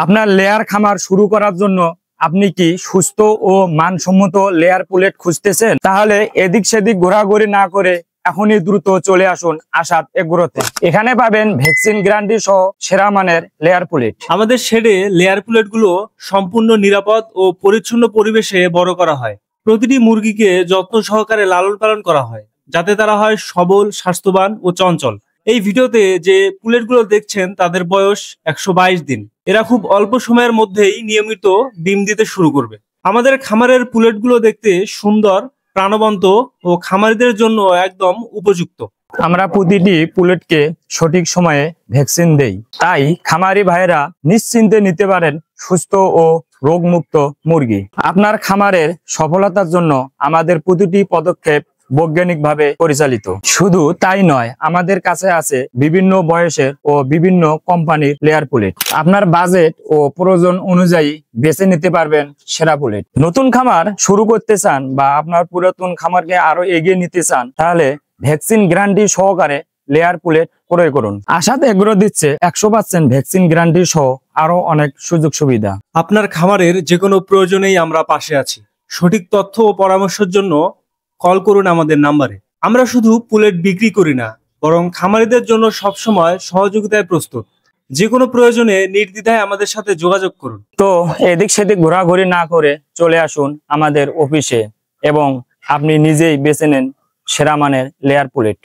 আপনার লেয়ার খামার শুরু করার জন্য আপনি কি সুস্থ ও মানসম্মত লেয়ার পুলেট খুঁজতেছেন? তাহলে এদিক সেদিক ঘোরাঘুরি না করে এখনই দ্রুত চলে আসুন আসাদ এগ্রোতে। এখানে পাবেন ভ্যাকসিন গ্যারান্টি সহ সেরা মানের লেয়ার পুলেট। আমাদের শেডে লেয়ার পুলেট গুলো সম্পূর্ণ নিরাপদ ও পরিচ্ছন্ন পরিবেশে বড় করা হয়। প্রতিটি মুরগিকে যত্ন সহকারে লালন পালন করা হয় যাতে তারা হয় সবল, স্বাস্থ্যবান ও চঞ্চল। এই ভিডিওতে যে পুলেটগুলো দেখছেন তাদের বয়স 122 দিন। এরা খুব অল্প সময়ের মধ্যেই নিয়মিত ডিম দিতে শুরু করবে। আমাদের খামারের পুলেটগুলো দেখতে সুন্দর, প্রাণবন্ত ও খামারিদের জন্য একদম উপযুক্ত। আমরা প্রতিটি পুলেটকে সঠিক সময়ে ভ্যাকসিন দেই, তাই খামারি ভাইরা নিশ্চিন্তে নিতে পারেন সুস্থ ও রোগমুক্ত মুরগি। আপনার খামারের সফলতার জন্য আমাদের প্রতিটি পদক্ষেপ বৈজ্ঞানিকভাবে পরিচালিত। শুধু তাই নয়, আমাদের কাছে আছে বিভিন্ন বয়সের ও বিভিন্ন কোম্পানির লেয়ার পুলেট। আপনার বাজেট ও প্রয়োজন অনুযায়ী বেছে নিতে পারবেন সেরা পুলেট। নতুন খামার শুরু করতে চান বা আপনার পুরাতন খামারকে আরো এগিয়ে নিতে চান, তাহলে ভ্যাকসিন গ্যারান্টি সহকারে লেয়ার পুলেট ক্রয় করুন। আসাদ এগ্রো দিচ্ছে 100% ভ্যাকসিন গ্যারান্টি সহ আরো অনেক সুযোগ সুবিধা। আপনার খামারের যে কোনো প্রয়োজনেই আমরা পাশে আছি। সঠিক তথ্য ও পরামর্শের জন্য কল করুন আমাদের নাম্বারে। আমরা শুধু পুলেট বিক্রি করি না, বরং খামারিদের জন্য সবসময় সহযোগিতায় প্রস্তুত। যে কোনো প্রয়োজনে নির্দ্বিধায় আমাদের সাথে যোগাযোগ করুন। তো এদিক সেদিক ঘোরাঘুরি না করে চলে আসুন আমাদের অফিসে এবং আপনি নিজেই বেছে নেন সেরা মানের লেয়ার পুলেট।